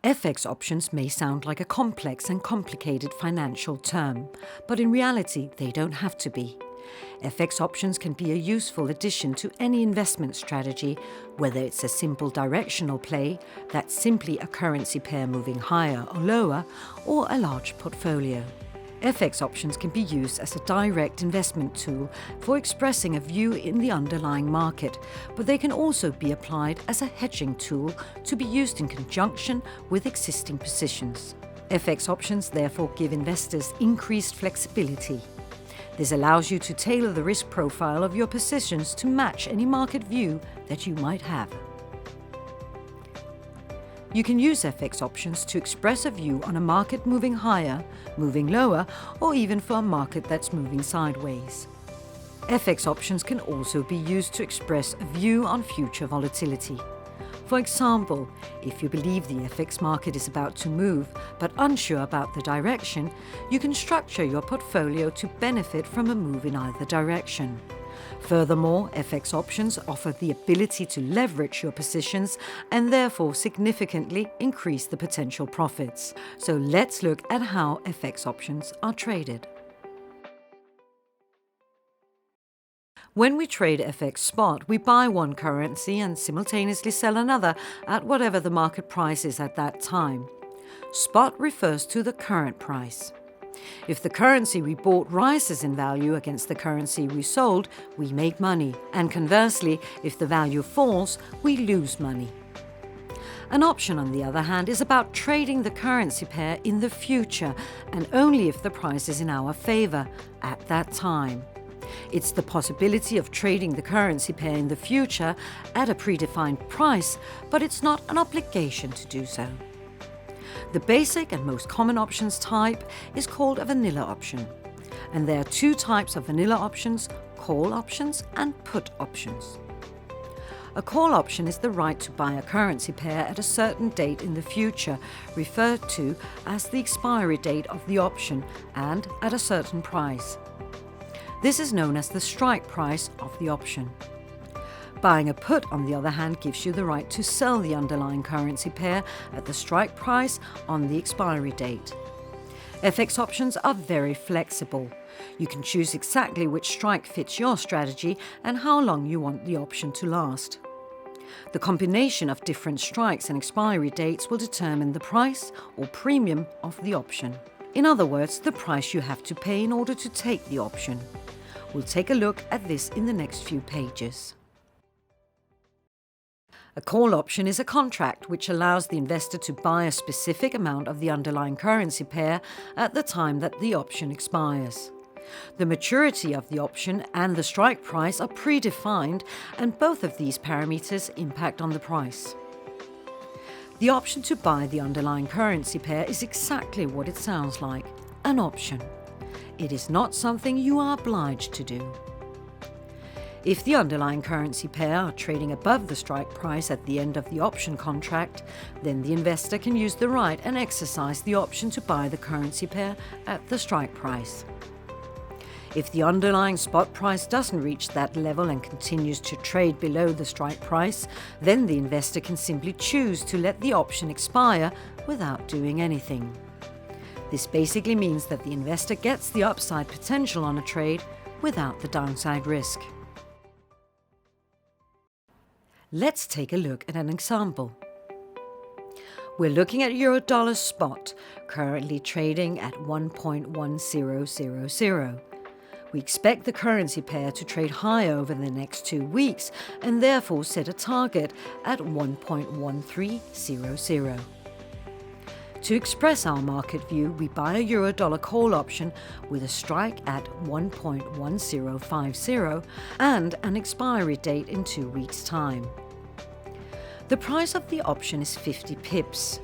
FX options may sound like a complex and complicated financial term, but in reality they don't have to be. FX options can be a useful addition to any investment strategy, whether it's a simple directional play, that's simply a currency pair moving higher or lower, or a large portfolio. FX options can be used as a direct investment tool for expressing a view in the underlying market, but they can also be applied as a hedging tool to be used in conjunction with existing positions. FX options therefore give investors increased flexibility. This allows you to tailor the risk profile of your positions to match any market view that you might have. You can use FX options to express a view on a market moving higher, moving lower, or even for a market that's moving sideways. FX options can also be used to express a view on future volatility. For example, if you believe the FX market is about to move but unsure about the direction, you can structure your portfolio to benefit from a move in either direction. Furthermore, FX options offer the ability to leverage your positions and therefore significantly increase the potential profits. So let's look at how FX options are traded. When we trade FX spot, we buy one currency and simultaneously sell another at whatever the market price is at that time. Spot refers to the current price. If the currency we bought rises in value against the currency we sold, we make money, and conversely, if the value falls, we lose money. An option, on the other hand, is about trading the currency pair in the future, and only if the price is in our favor at that time. It's the possibility of trading the currency pair in the future at a predefined price, but it's not an obligation to do so. The basic and most common options type is called a vanilla option. And there are two types of vanilla options: call options and put options. A call option is the right to buy a currency pair at a certain date in the future, referred to as the expiry date of the option, and at a certain price. This is known as the strike price of the option. Buying a put, on the other hand, gives you the right to sell the underlying currency pair at the strike price on the expiry date. FX options are very flexible. You can choose exactly which strike fits your strategy and how long you want the option to last. The combination of different strikes and expiry dates will determine the price or premium of the option. In other words, the price you have to pay in order to take the option. We'll take a look at this in the next few pages. A call option is a contract which allows the investor to buy a specific amount of the underlying currency pair at the time that the option expires. The maturity of the option and the strike price are predefined, and both of these parameters impact on the price. The option to buy the underlying currency pair is exactly what it sounds like: an option. It is not something you are obliged to do. If the underlying currency pair are trading above the strike price at the end of the option contract, then the investor can use the right and exercise the option to buy the currency pair at the strike price. If the underlying spot price doesn't reach that level and continues to trade below the strike price, then the investor can simply choose to let the option expire without doing anything. This basically means that the investor gets the upside potential on a trade without the downside risk. Let's take a look at an example. We're looking at euro-dollar spot, currently trading at 1.1000. We expect the currency pair to trade higher over the next 2 weeks and therefore set a target at 1.1300. To express our market view, we buy a euro-dollar call option with a strike at 1.1050 and an expiry date in 2 weeks' time. The price of the option is 50 pips.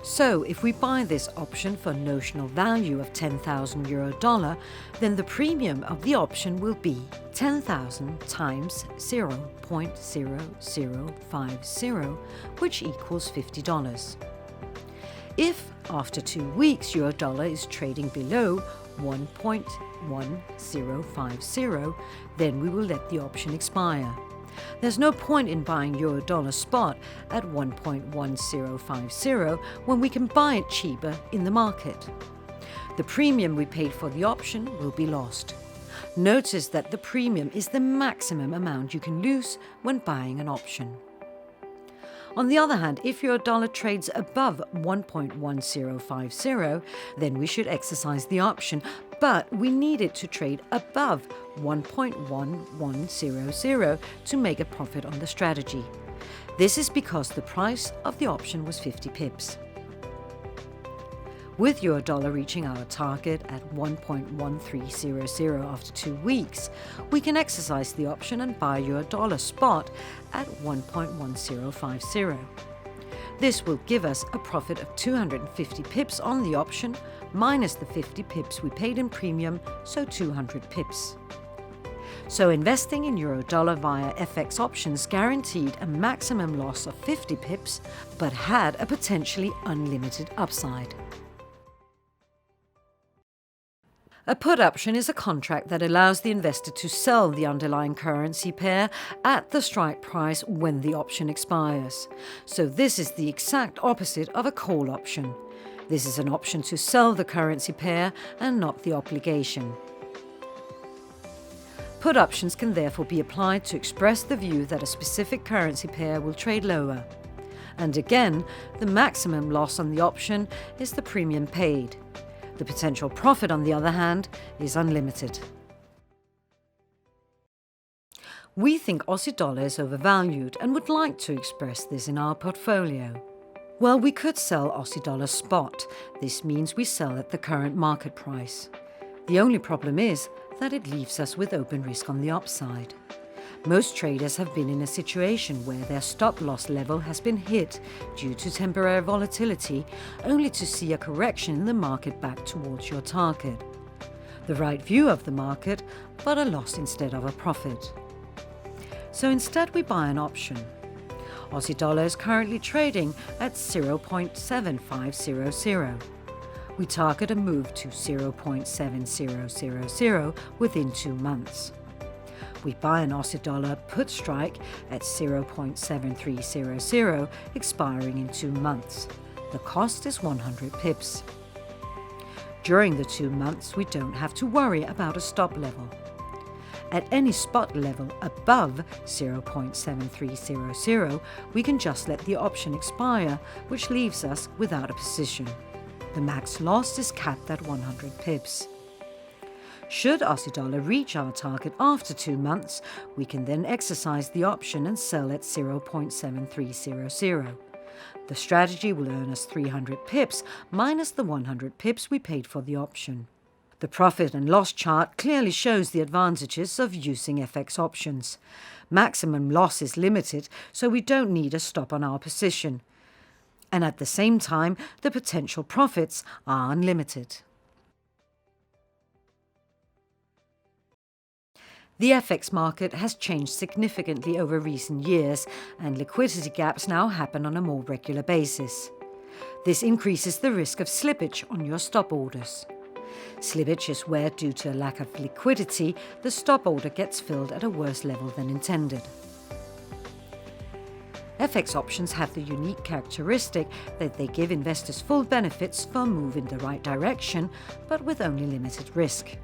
So if we buy this option for a notional value of 10,000 euro-dollar, then the premium of the option will be 10,000 times 0.0050, which equals $50. If after 2 weeks euro-dollar is trading below 1.1050, then we will let the option expire. There's no point in buying euro-dollar spot at 1.1050 when we can buy it cheaper in the market. The premium we paid for the option will be lost. Notice that the premium is the maximum amount you can lose when buying an option. On the other hand, if your dollar trades above 1.1050, then we should exercise the option, but we need it to trade above 1.1100 to make a profit on the strategy. This is because the price of the option was 50 pips. With your dollar reaching our target at 1.1300 after 2 weeks, we can exercise the option and buy your dollar spot at 1.1050. This will give us a profit of 250 pips on the option, minus the 50 pips we paid in premium, so 200 pips. So investing in euro-dollar via FX options guaranteed a maximum loss of 50 pips, but had a potentially unlimited upside. A put option is a contract that allows the investor to sell the underlying currency pair at the strike price when the option expires. So this is the exact opposite of a call option. This is an option to sell the currency pair and not the obligation. Put options can therefore be applied to express the view that a specific currency pair will trade lower. And again, the maximum loss on the option is the premium paid. The potential profit, on the other hand, is unlimited. We think Aussie dollar is overvalued and would like to express this in our portfolio. Well, we could sell Aussie dollar spot. This means we sell at the current market price. The only problem is that it leaves us with open risk on the upside. Most traders have been in a situation where their stop-loss level has been hit due to temporary volatility, only to see a correction in the market back towards your target. The right view of the market, but a loss instead of a profit. So instead we buy an option. Aussie dollar is currently trading at 0.7500. We target a move to 0.7000 within 2 months. We buy an Aussie dollar put strike at 0.7300, expiring in 2 months. The cost is 100 pips. During the 2 months, we don't have to worry about a stop level. At any spot level above 0.7300, we can just let the option expire, which leaves us without a position. The max loss is capped at 100 pips. Should Aussie dollar reach our target after 2 months, we can then exercise the option and sell at 0.7300. The strategy will earn us 300 pips minus the 100 pips we paid for the option. The profit and loss chart clearly shows the advantages of using FX options. Maximum loss is limited, so we don't need a stop on our position. And at the same time, the potential profits are unlimited. The FX market has changed significantly over recent years, and liquidity gaps now happen on a more regular basis. This increases the risk of slippage on your stop orders. Slippage is where, due to a lack of liquidity, the stop order gets filled at a worse level than intended. FX options have the unique characteristic that they give investors full benefits for a move in the right direction, but with only limited risk.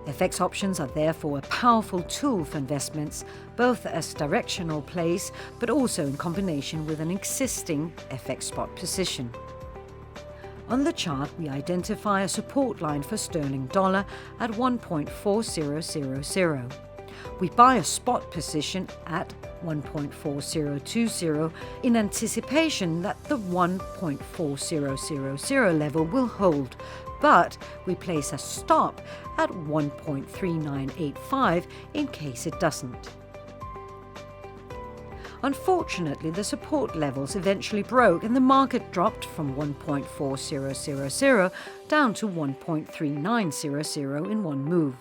FX options are therefore a powerful tool for investments, both as directional plays, but also in combination with an existing FX spot position. On the chart, we identify a support line for sterling dollar at 1.4000. We buy a spot position at 1.4020 in anticipation that the 1.4000 level will hold, but we place a stop at 1.3985 in case it doesn't. Unfortunately, the support levels eventually broke and the market dropped from 1.4000 down to 1.3900 in one move.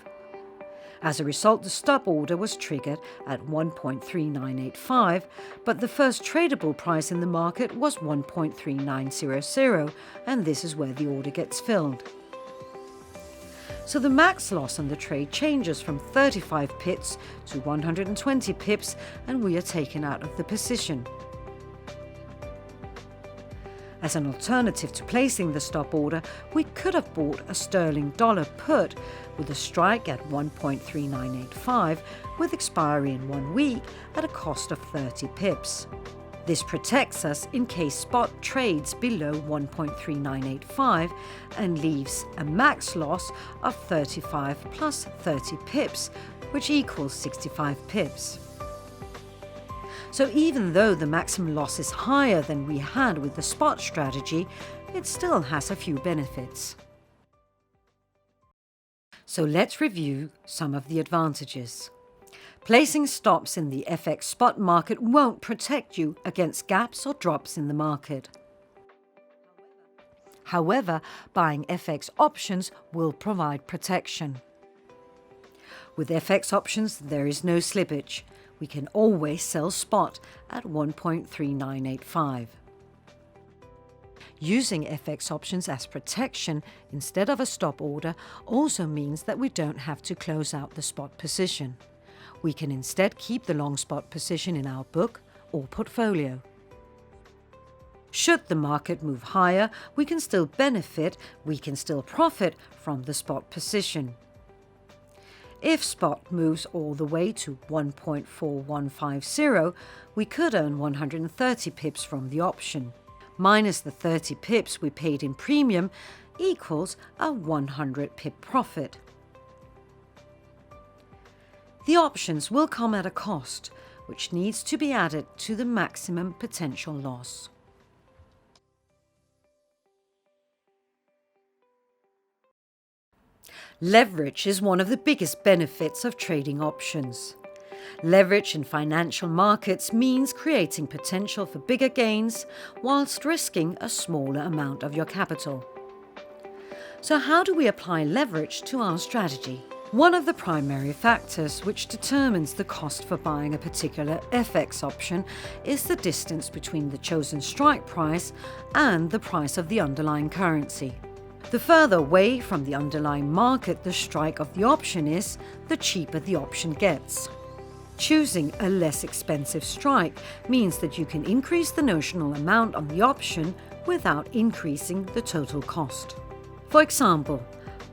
As a result, the stop order was triggered at 1.3985, but the first tradable price in the market was 1.3900, and this is where the order gets filled. So the max loss on the trade changes from 35 pips to 120 pips, and we are taken out of the position. As an alternative to placing the stop order, we could have bought a sterling dollar put with a strike at 1.3985 with expiry in 1 week at a cost of 30 pips. This protects us in case spot trades below 1.3985 and leaves a max loss of 35 plus 30 pips, which equals 65 pips. So even though the maximum loss is higher than we had with the spot strategy, it still has a few benefits. So let's review some of the advantages. Placing stops in the FX spot market won't protect you against gaps or drops in the market. However, buying FX options will provide protection. With FX options, there is no slippage. We can always sell spot at 1.3985. Using FX options as protection instead of a stop order also means that we don't have to close out the spot position. We can instead keep the long spot position in our book or portfolio. Should the market move higher, we can still profit from the spot position. If spot moves all the way to 1.4150, we could earn 130 pips from the option. Minus the 30 pips we paid in premium equals a 100 pip profit. The options will come at a cost, which needs to be added to the maximum potential loss. Leverage is one of the biggest benefits of trading options. Leverage in financial markets means creating potential for bigger gains whilst risking a smaller amount of your capital. So how do we apply leverage to our strategy? One of the primary factors which determines the cost for buying a particular FX option is the distance between the chosen strike price and the price of the underlying currency. The further away from the underlying market the strike of the option is, the cheaper the option gets. Choosing a less expensive strike means that you can increase the notional amount on the option without increasing the total cost. For example,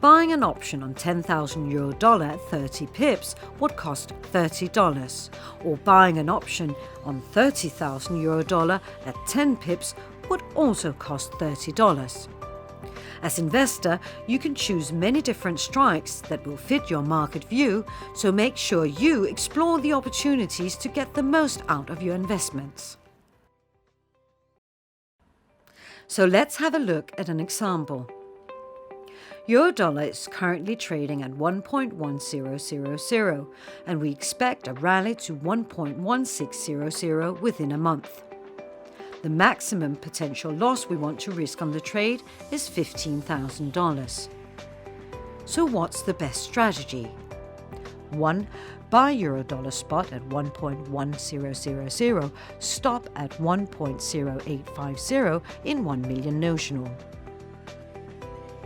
buying an option on €10,000 dollar at 30 pips would cost $30, or buying an option on €30,000 dollar at 10 pips would also cost $30. As investor, you can choose many different strikes that will fit your market view, so make sure you explore the opportunities to get the most out of your investments. So let's have a look at an example. Euro-dollar is currently trading at 1.1000 and we expect a rally to 1.1600 within a month. The maximum potential loss we want to risk on the trade is $15,000. So what's the best strategy? 1. Buy Euro-dollar spot at 1.1000, stop at 1.0850 in 1 million notional.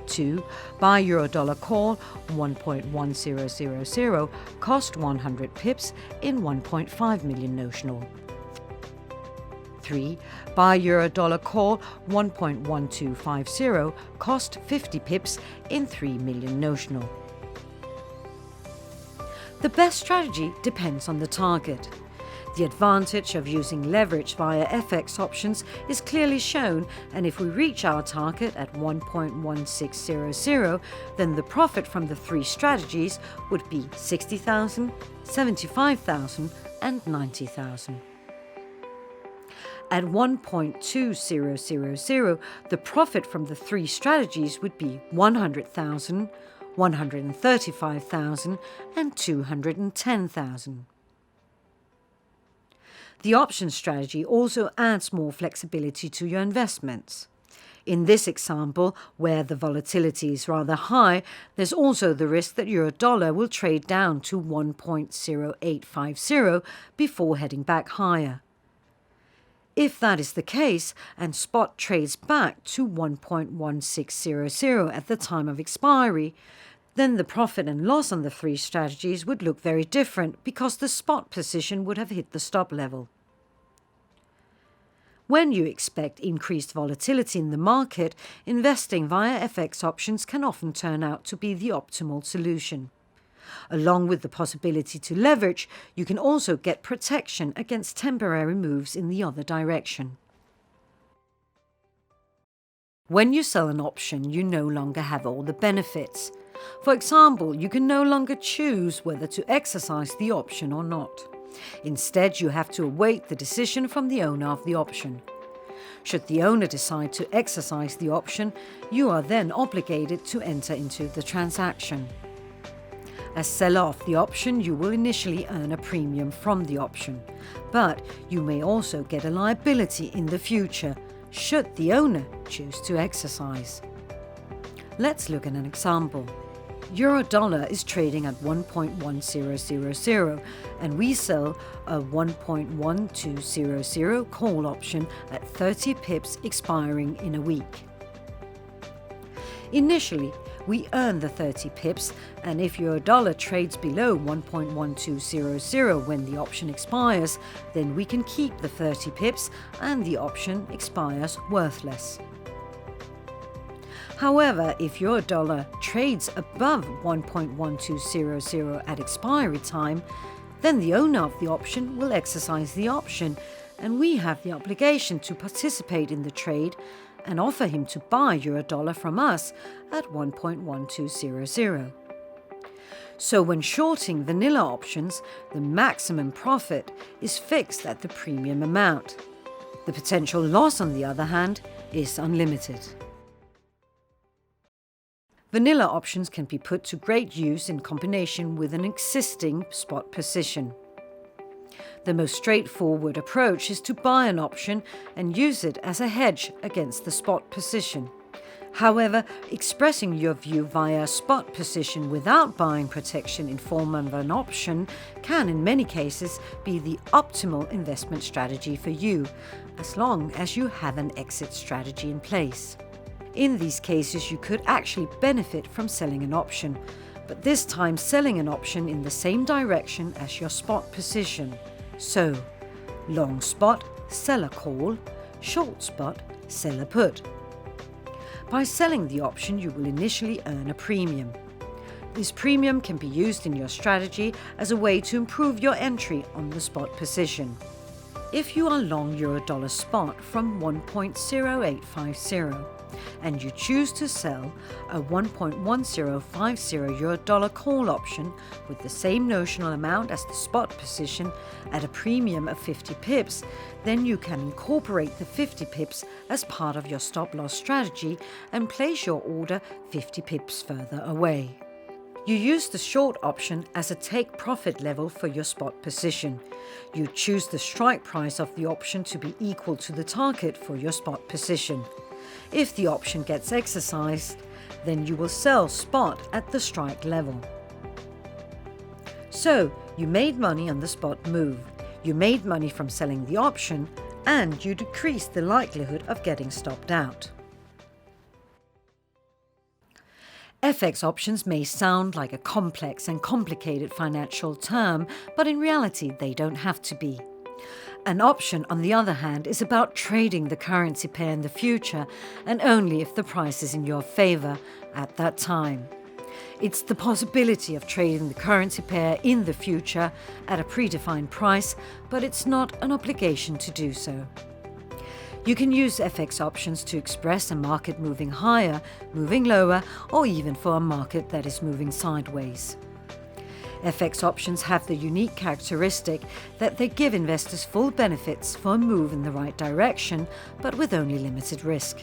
2. Buy Euro-dollar call 1.1000, cost 100 pips in 1.5 million notional. 3. Buy Euro-dollar call 1.1250, cost 50 pips in 3 million notional. The best strategy depends on the target. The advantage of using leverage via FX options is clearly shown, and if we reach our target at 1.1600, then the profit from the three strategies would be 60,000, 75,000 and 90,000. At 1.2000, the profit from the three strategies would be 100,000, 135,000 and 210,000. The option strategy also adds more flexibility to your investments. In this example, where the volatility is rather high, there's also the risk that Euro-dollar will trade down to 1.0850 before heading back higher. If that is the case, and spot trades back to 1.1600 at the time of expiry, then the profit and loss on the three strategies would look very different because the spot position would have hit the stop level. When you expect increased volatility in the market, investing via FX options can often turn out to be the optimal solution. Along with the possibility to leverage, you can also get protection against temporary moves in the other direction. When you sell an option, you no longer have all the benefits. For example, you can no longer choose whether to exercise the option or not. Instead, you have to await the decision from the owner of the option. Should the owner decide to exercise the option, you are then obligated to enter into the transaction. As seller of the option, you will initially earn a premium from the option, but you may also get a liability in the future, should the owner choose to exercise. Let's look at an example. Euro-dollar is trading at 1.1000 and we sell a 1.1200 call option at 30 pips expiring in a week. Initially, we earn the 30 pips, and if euro-dollar trades below 1.1200 when the option expires, then we can keep the 30 pips and the option expires worthless. However, if euro-dollar trades above 1.1200 at expiry time, then the owner of the option will exercise the option, and we have the obligation to participate in the trade and offer him to buy euro-dollar from us at 1.1200. So when shorting vanilla options, the maximum profit is fixed at the premium amount. The potential loss, on the other hand, is unlimited. Vanilla options can be put to great use in combination with an existing spot position. The most straightforward approach is to buy an option and use it as a hedge against the spot position. However, expressing your view via a spot position without buying protection in form of an option can in many cases be the optimal investment strategy for you, as long as you have an exit strategy in place. In these cases, you could actually benefit from selling an option, but this time selling an option in the same direction as your spot position. So, long spot, sell a call, short spot, sell a put. By selling the option, you will initially earn a premium. This premium can be used in your strategy as a way to improve your entry on the spot position. If you are long euro-dollar spot from 1.0850 and you choose to sell a 1.1050 euro-dollar call option with the same notional amount as the spot position at a premium of 50 pips, then you can incorporate the 50 pips as part of your stop-loss strategy and place your order 50 pips further away. You use the short option as a take-profit level for your spot position. You choose the strike price of the option to be equal to the target for your spot position. If the option gets exercised, then you will sell spot at the strike level. So, you made money on the spot move, you made money from selling the option, and you decreased the likelihood of getting stopped out. FX options may sound like a complex and complicated financial term, but in reality they don't have to be. An option, on the other hand, is about trading the currency pair in the future, and only if the price is in your favor at that time. It's the possibility of trading the currency pair in the future at a predefined price, but it's not an obligation to do so. You can use FX options to express a market moving higher, moving lower, or even for a market that is moving sideways. FX options have the unique characteristic that they give investors full benefits for a move in the right direction, but with only limited risk.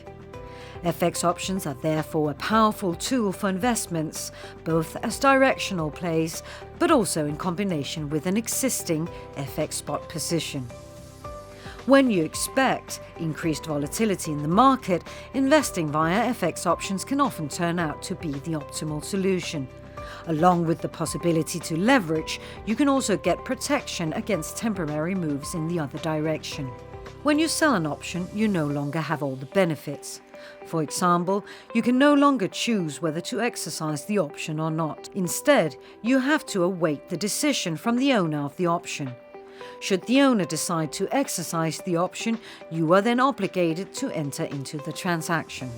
FX options are therefore a powerful tool for investments, both as directional plays, but also in combination with an existing FX spot position. When you expect increased volatility in the market, investing via FX options can often turn out to be the optimal solution. Along with the possibility to leverage, you can also get protection against temporary moves in the other direction. When you sell an option, you no longer have all the benefits. For example, you can no longer choose whether to exercise the option or not. Instead, you have to await the decision from the owner of the option. Should the owner decide to exercise the option, you are then obligated to enter into the transaction.